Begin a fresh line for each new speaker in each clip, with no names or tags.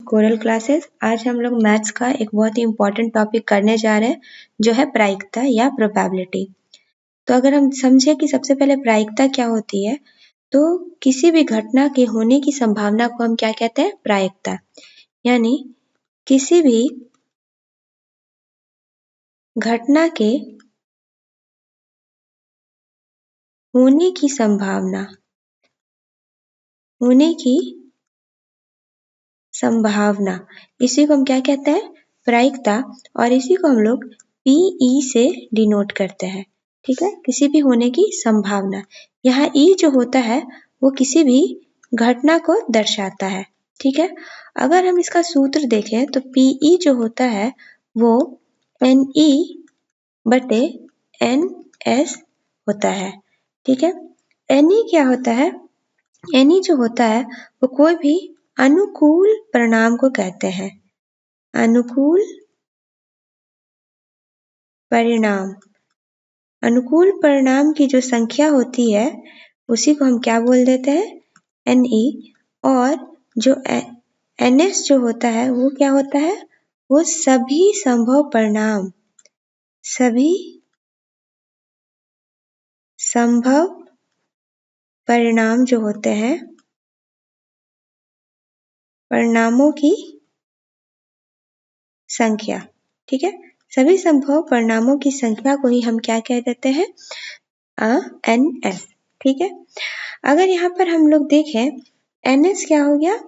Coral classes. आज हम लोग मैथ्स का एक बहुत ही इम्पोर्टेंट टॉपिक करने जा रहे हैं जो है प्रायिकता या प्रोबेबिलिटी। तो अगर हम समझे कि सबसे पहले प्रायिकता क्या होती है, तो किसी भी घटना के होने की संभावना को हम क्या कहते हैं? प्रायिकता। यानी किसी भी घटना के होने की संभावना इसी को हम क्या कहते हैं? प्रायिकता। और इसी को हम लोग PE से डिनोट करते हैं। ठीक है, किसी भी होने की संभावना। यहाँ E जो होता है वो किसी भी घटना को दर्शाता है। ठीक है, अगर हम इसका सूत्र देखें तो PE जो होता है वो NE बटे NS होता है। ठीक है, NE क्या होता है? NE जो होता है वो कोई भी अनुकूल परिणाम को कहते हैं। अनुकूल परिणाम की जो संख्या होती है उसी को हम क्या बोल देते हैं? NE। और जो NS जो होता है वो क्या होता है? वो सभी संभव परिणाम जो होते हैं, परिणामों की संख्या। ठीक है, सभी संभव परिणामों की संख्या को ही हम क्या कह देते हैं? NS। ठीक है, अगर यहाँ पर हम लोग देखें NS क्या हो गया?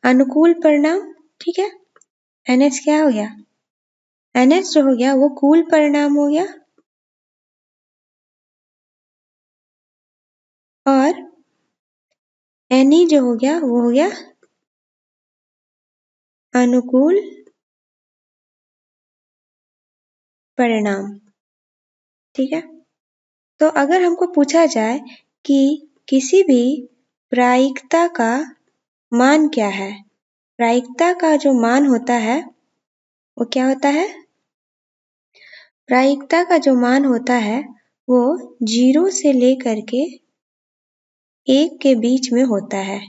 अनुकूल परिणाम। ठीक है, NS क्या हो गया? NS जो हो गया वो कूल परिणाम हो गया। और NE जो हो गया वो हो गया अनुकूल परिणाम। ठीक है, तो अगर हमको पूछा जाए कि किसी भी प्रायिकता का मान क्या है? प्रायिकता का जो मान होता है वो क्या होता है? प्रायिकता का जो मान होता है वो 0 से लेकर के 1 के बीच में होता है।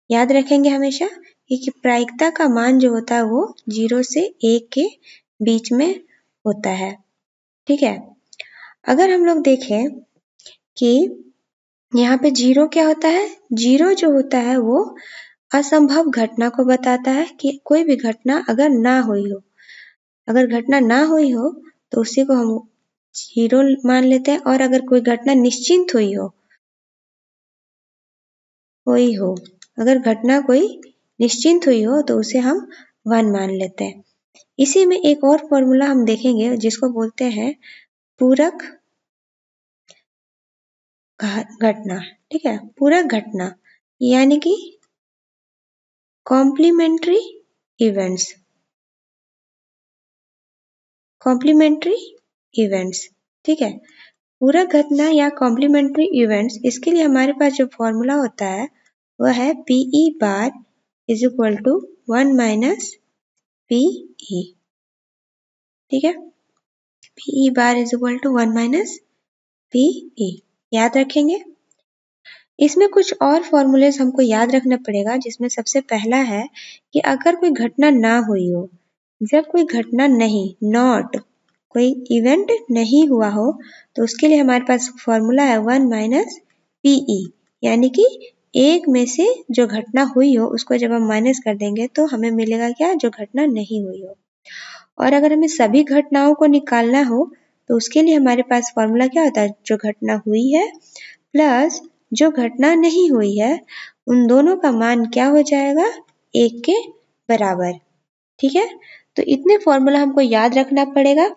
याद रखेंगे हमेशा कि प्रायिकता का मान जो होता है वो 0 से 1 के बीच में होता है। ठीक है, अगर हम लोग देखें कि यहाँ पे 0 क्या होता है? 0 जो होता है वो असंभव घटना को बताता है कि कोई भी घटना अगर ना हुई हो, तो उसी को हम 0 मान लेते हैं। और अगर कोई घटना निश्चिंत हुई हो, अगर घटना कोई निश्चिंत हुई हो तो उसे हम 1 मान लेते हैं। इसी में एक और फॉर्मूला हम देखेंगे जिसको बोलते हैं पूरक घटना। ठीक है, पूरक घटना यानी कि कॉम्प्लीमेंट्री इवेंट्स। ठीक है, पूरक घटना या कॉम्प्लीमेंट्री इवेंट्स, इसके लिए हमारे पास जो फॉर्मूला होता है वह है PE bar is equal to 1 minus PE। ठीक है, PE bar is equal to 1 minus PE। याद रखेंगे। इसमें कुछ और फॉर्मूलेस हमको याद रखना पड़ेगा, जिसमें सबसे पहला है कि अगर कोई घटना ना हुई हो, जब कोई घटना कोई इवेंट नहीं हुआ हो, तो उसके लिए हमारे पास फॉर्मूला है 1 माइनस PE। यानी कि एक में से जो घटना हुई हो उसको जब हम माइनस कर देंगे तो हमें मिलेगा क्या? जो घटना नहीं हुई हो। और अगर हमें सभी घटनाओं को निकालना हो तो उसके लिए हमारे पास फॉर्मूला क्या होता है? जो घटना हुई है प्लस जो घटना नहीं हुई है, उन दोनों का मान क्या हो जाएगा? 1 के बराबर। ठीक है, तो इतने फॉर्मूला हमको याद रखना पड़ेगा,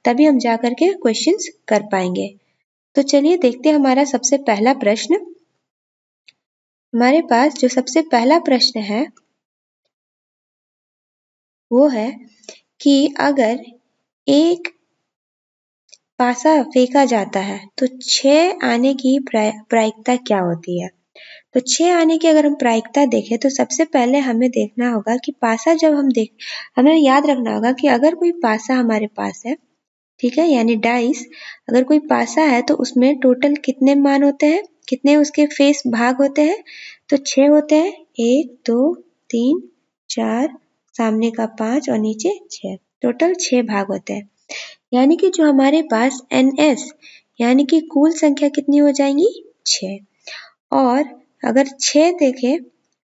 तभी हम जा करके क्वेश्चंस कर पाएंगे। तो चलिए देखते हैं हमारा सबसे पहला प्रश्न। हमारे पास जो सबसे पहला प्रश्न है वो है कि अगर एक पासा फेंका जाता है तो 6 आने की प्रायिकता क्या होती है? तो 6 आने की अगर हम प्रायिकता देखें तो सबसे पहले हमें देखना होगा कि पासा हमें याद रखना होगा कि अगर कोई पासा हमारे पास है, ठीक है, यानी डाइस, अगर कोई पासा है तो उसमें टोटल कितने मान होते हैं? कितने उसके फेस भाग होते हैं? तो 6 होते हैं। 1 2 3 4, सामने का 5 और नीचे 6, टोटल 6 भाग होते हैं। यानी कि जो हमारे पास NS यानी कि कुल संख्या कितनी हो जाएंगी 6। और अगर 6 देखें,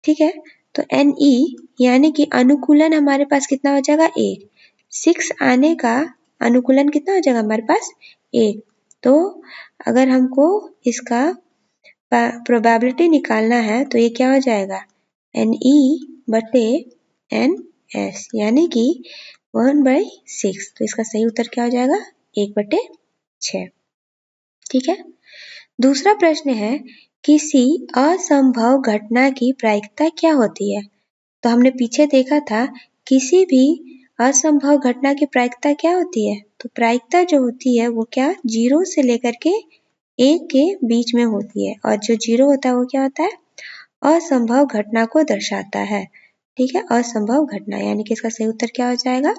ठीक है, तो NE यानी कि अनुकूलन हमारे पास कितना हो जाएगा 1। 6 आने का अनुकूलन कितना हो जाएगा हमारे पास 1। तो अगर हमको इसका प्रोबेबिलिटी निकालना है तो ये क्या हो जाएगा NE बटे NS यानी कि 1/6। तो इसका सही उत्तर क्या हो जाएगा 1/6। ठीक है। दूसरा प्रश्न है किसी असंभव घटना की प्रायिकता क्या होती है। तो हमने पीछे देखा था किसी भी असंभव घटना की प्रायिकता क्या होती है। तो प्रायिकता जो होती है वो क्या 0 से लेकर के 1 के बीच में होती है और जो 0 होता है वो क्या होता है असंभव घटना को दर्शाता है। ठीक है, असंभव घटना यानी कि इसका सही उत्तर क्या हो जाएगा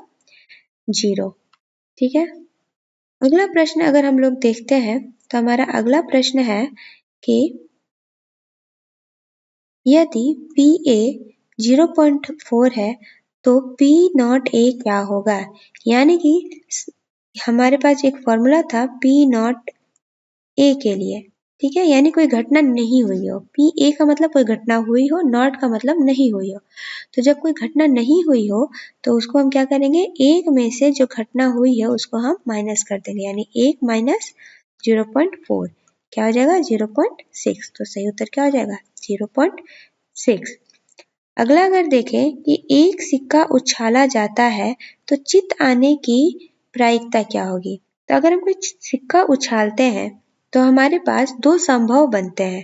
0। ठीक है। अगला प्रश्न अगर हम लोग देखते हैं तो हमारा अगला प्रश्न है कि यदि PA 0.4 है तो P0A क्या होगा। यानी कि हमारे पास एक फॉर्मूला था P0A के लिए। ठीक है, यानी कोई घटना नहीं हुई हो। PA का मतलब कोई घटना हुई हो, नॉट का मतलब नहीं हुई हो। तो जब कोई घटना नहीं हुई हो तो उसको हम क्या करेंगे 1 में से जो घटना हुई है उसको हम माइनस कर देंगे यानी 1 माइनस 0.4 क्या हो जाएगा 0.6। तो सही उत्तर क्या हो जाएगा 0.6। अगला अगर देखें कि एक सिक्का उछाला जाता है तो चित आने की प्रायिकता क्या होगी। तो अगर हम कोई सिक्का उछालते हैं तो हमारे पास 2 संभव बनते हैं।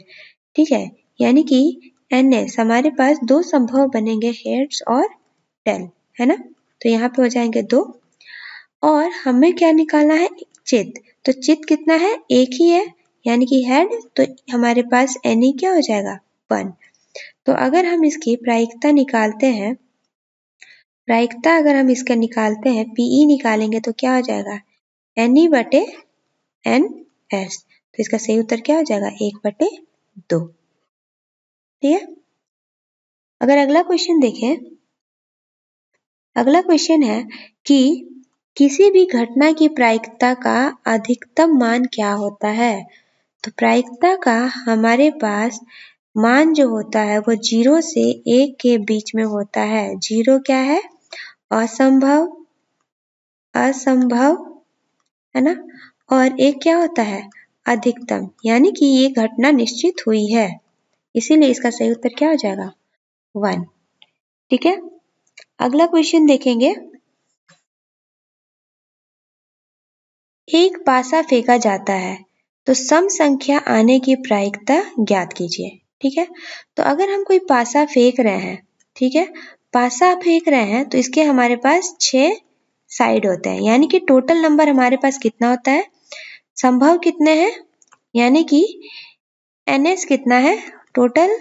ठीक है, यानी कि NS हमारे पास 2 संभव बनेंगे हेड्स और टेल, है ना। तो यहाँ पे हो जाएंगे 2 और हमें क्या निकालना है चित। तो चित कितना है एक ही है यानी कि हेड। तो हमारे पास NE क्या हो जाएगा 1। तो अगर हम इसकी प्रायिकता निकालते हैं, प्रायिकता अगर हम इसका निकालते हैं PE निकालेंगे तो क्या हो जाएगा NE बटे NS। तो इसका सही उत्तर क्या हो जाएगा 1/2। ठीक है। अगर अगला क्वेश्चन देखें, अगला क्वेश्चन है कि किसी भी घटना की प्रायिकता का अधिकतम मान क्या होता है। तो प्रायिकता का हमारे पास मान जो होता है वो 0 से 1 के बीच में होता है। 0 क्या है असंभव, असंभव, है ना। और 1 क्या होता है अधिकतम यानी कि ये घटना निश्चित हुई है, इसीलिए इसका सही उत्तर क्या हो जाएगा 1। ठीक है। अगला क्वेश्चन देखेंगे, एक पासा फेंका जाता है तो सम संख्या आने की प्रायिकता ज्ञात कीजिए। ठीक है, तो अगर हम कोई पासा फेंक रहे हैं, ठीक है, पासा फेंक रहे हैं तो इसके हमारे पास 6 साइड होते हैं यानी कि टोटल नंबर हमारे पास कितना होता है संभव कितने हैं यानी कि NS कितना है टोटल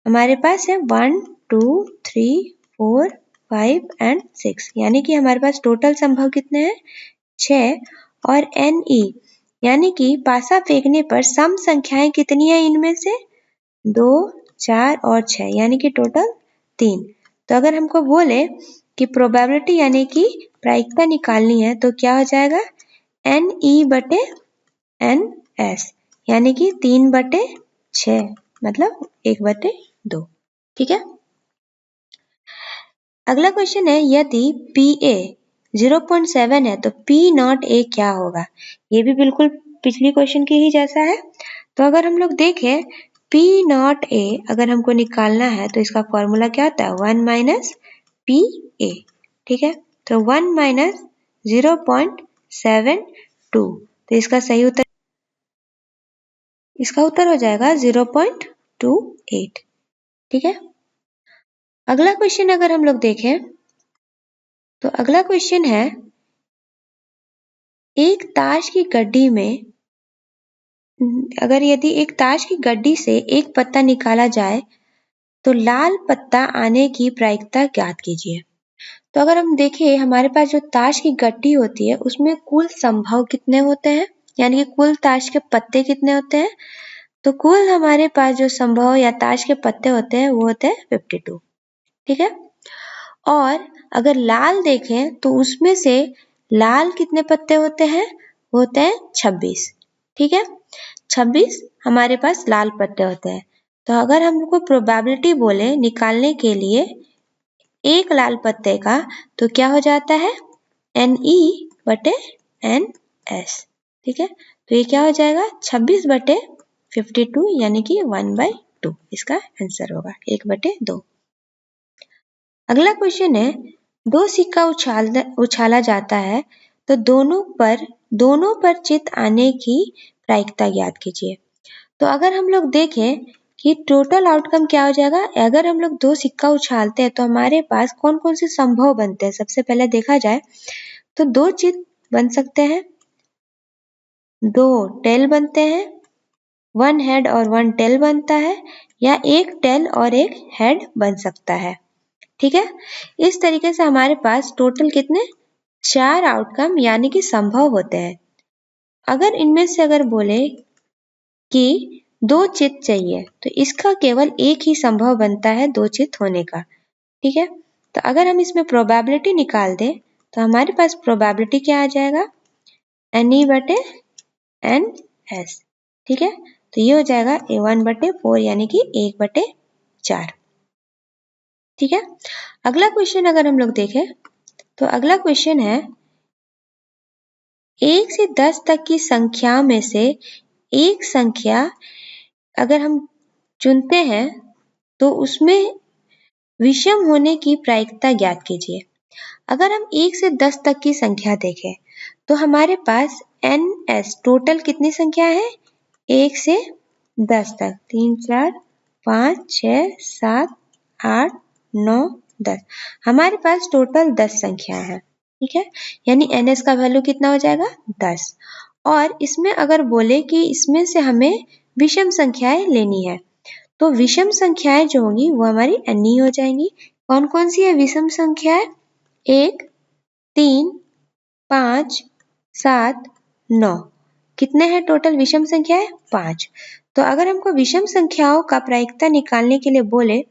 हमारे पास है 1 2 3 4 5 एंड 6 यानी कि हमारे पास टोटल संभव कितने हैं 6। और NE यानी कि पासा फेंकने पर सम संख्याएं कितनी है इनमें से 2 4 और 6 यानी कि टोटल 3। तो अगर हमको बोले कि प्रोबेबिलिटी यानी कि प्रायिकता निकालनी है तो क्या हो जाएगा NE बटे NS यानी कि 3/6 मतलब 1/2। ठीक है। अगला क्वेश्चन है यदि PA 0.7 है तो P0A क्या होगा। ये भी बिल्कुल पिछली क्वेश्चन के ही जैसा है। तो अगर हम लोग देखें P0A अगर हमको निकालना है तो इसका फॉर्मूला क्या होता है 1 माइनस PA। ठीक है, तो 1 माइनस 0.72। तो इसका सही उत्तर, इसका उत्तर हो जाएगा 0.28। ठीक है। अगला क्वेश्चन अगर हम लोग देखें तो अगला क्वेश्चन है एक ताश की गड्डी में अगर यदि एक ताश की गड्डी से एक पत्ता निकाला जाए तो लाल पत्ता आने की प्रायिकता ज्ञात कीजिए। तो अगर हम देखें हमारे पास जो ताश की गड्डी होती है उसमें कुल संभव कितने होते हैं यानी कि कुल ताश के पत्ते कितने होते हैं। तो कुल हमारे पास जो संभव या ताश के पत्ते होते हैं वो होते हैं 52। ठीक है। और अगर लाल देखें तो उसमें से लाल कितने पत्ते होते हैं? होते हैं 26। ठीक है, 26 हमारे पास लाल पत्ते होते हैं। तो अगर हमको प्रोबेबिलिटी बोले निकालने के लिए एक लाल पत्ते का, तो क्या हो जाता है? NE/NS। ठीक है, तो ये क्या हो जाएगा? 26/52 यानी कि 1/2 इसका आंसर होगा, 1/2। अगला क्वेश्चन है, दो सिक्का उछाला जाता है तो दोनों पर चित आने की प्रायिकता ज्ञात कीजिए। तो अगर हम लोग देखें कि टोटल आउटकम क्या हो जाएगा, अगर हम लोग दो सिक्का उछालते हैं तो हमारे पास कौन कौन से संभव बनते हैं। सबसे पहले देखा जाए तो दो चित बन सकते हैं, दो टेल बनते हैं, वन हेड और वन टेल बनता है, या एक टेल और एक हेड बन सकता है। ठीक है, इस तरीके से हमारे पास टोटल कितने 4 आउटकम यानी कि संभव होते हैं। अगर इनमें से अगर बोले कि दो चित चाहिए तो इसका केवल एक ही संभव बनता है दो चित होने का। ठीक है, तो अगर हम इसमें प्रोबेबिलिटी निकाल दें तो हमारे पास प्रोबेबिलिटी क्या आ जाएगा? NE/NS। ठीक है, तो ये हो जाएगा 1/4 यानी कि 1/4। ठीक है, अगला क्वेश्चन अगर हम लोग देखें तो अगला क्वेश्चन है, 1 से 10 तक की संख्या में से एक संख्या अगर हम चुनते हैं तो उसमें विषम होने की प्रायिकता ज्ञात कीजिए। अगर हम 1 से 10 तक की संख्या देखें तो हमारे पास NS टोटल कितनी संख्या है? 1 से 10 तक, 3 4 5 6 7 8 9 10, हमारे पास टोटल 10 संख्या है। ठीक है, यानी NS का वैल्यू कितना हो जाएगा? 10। और इसमें अगर बोले कि इसमें से हमें विषम संख्याएं लेनी है तो विषम संख्याएं जो होंगी वो हमारी NE हो जाएंगी। कौन कौन सी है विषम संख्याएं? 1 3 5 7 9, कितने हैं टोटल विषम संख्याएं? 5। तो अगर हमको विषम संख्याओं का प्रायिकता निकालने के लिए बोले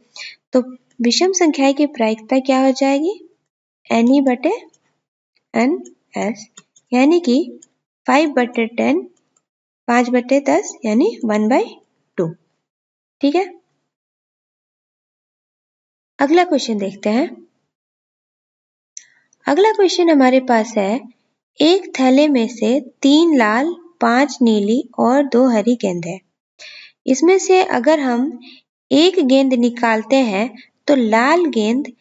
तो विषम संख्याएं की प्रायिकता क्या हो जाएगी? NE/NS यानी कि 5/10, 5/10 यानी 1/2। ठीक है, अगला क्वेश्चन देखते हैं। अगला क्वेश्चन हमारे पास है, एक थैले में से 3 लाल 5 नीली और 2 हरी गेंद है। इसमें से अगर हम एक गेंद निकालते हैं तो लाल गेंद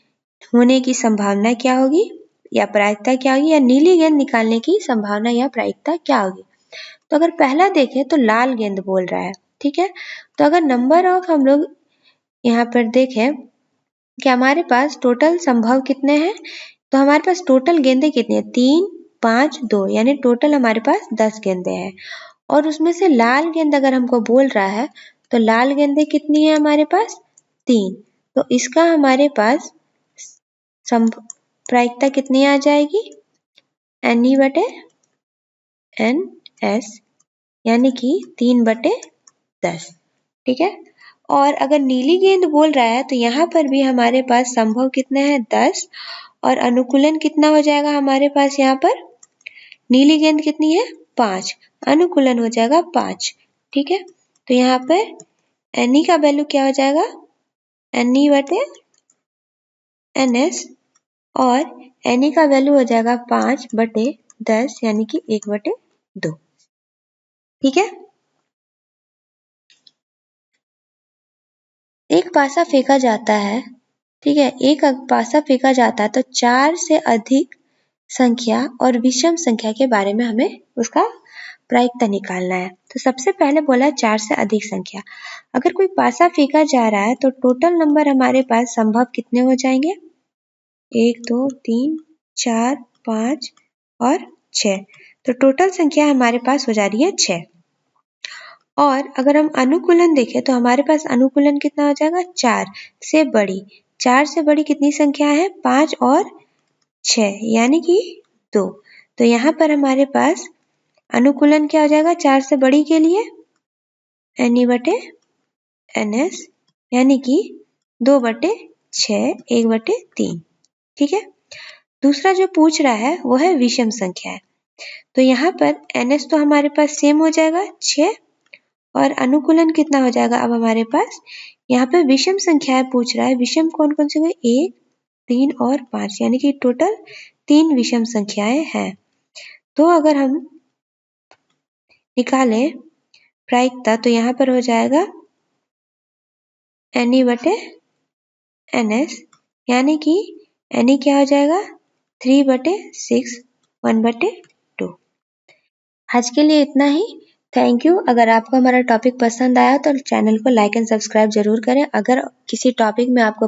होने की संभावना क्या होगी या प्रायिकता क्या होगी, या नीली गेंद निकालने की संभावना या प्रायिकता क्या होगी। तो अगर पहला देखें तो लाल गेंद बोल रहा है। ठीक है, तो अगर नंबर ऑफ हम लोग यहाँ पर देखें कि हमारे पास टोटल संभव कितने हैं, तो हमारे पास टोटल गेंदें कितनी है? 3 5 2, यानी टोटल हमारे पास 10 गेंदें हैं। और उसमें से लाल गेंद अगर हमको बोल रहा है तो लाल गेंदें कितनी है हमारे पास? 3। तो इसका हमारे पास प्रायिकता कितनी आ जाएगी? NE/NS यानी कि 3/10। ठीक है, और अगर नीली गेंद बोल रहा है तो यहाँ पर भी हमारे पास संभव कितने हैं? 10, और अनुकूलन कितना हो जाएगा हमारे पास यहाँ पर? नीली गेंद कितनी है? 5, अनुकूलन हो जाएगा 5। ठीक है, तो यहाँ पर NE का वैल्यू क्या हो जाएगा? NE/NS, और NE का वैल्यू हो जाएगा 5/10 यानी कि 1/2। ठीक है, एक पासा फेंका जाता है। ठीक है, एक पासा फेंका जाता है तो 4 से अधिक संख्या और विषम संख्या के बारे में हमें उसका प्रायिकता निकालना है। तो सबसे पहले बोला 4 से अधिक संख्या। अगर कोई पासा फेंका जा रहा है तो टोटल नंबर हमारे पास संभव कितने हो जाएंगे? 1 2 3 4 5 और 6, तो टोटल संख्या हमारे पास हो जा रही है 6। और अगर हम अनुकूलन देखें तो हमारे पास अनुकूलन कितना हो जाएगा? 4 से बड़ी। 4 से बड़ी कितनी संख्या है? 5 और 6 यानी कि 2। तो यहाँ पर हमारे पास अनुकूलन क्या हो जाएगा 4 से बड़ी के लिए? NE/NS यानी कि 2/6, 1/3। ठीक है। दूसरा जो पूछ रहा है वो है विषम संख्याएं। तो यहाँ पर NS तो हमारे पास सेम हो जाएगा 6 और अनुकूलन कितना हो जाएगा अब हमारे पास। यहाँ पे विषम संख्याएं पूछ रहा है, विषम कौन कौन से हुए 1, 3 और 5 यानी कि टोटल 3 विषम संख्याएं हैं। तो अगर हम निकालें प्रायिकता तो यहाँ पर हो जाएगा NE/NS यानी कि NE क्या हो जाएगा 3/6 1/2। आज के लिए इतना ही। Thank you. अगर आपको हमारा टॉपिक पसंद आया तो चैनल को लाइक एंड सब्सक्राइब जरूर करें। अगर किसी टॉपिक में आपको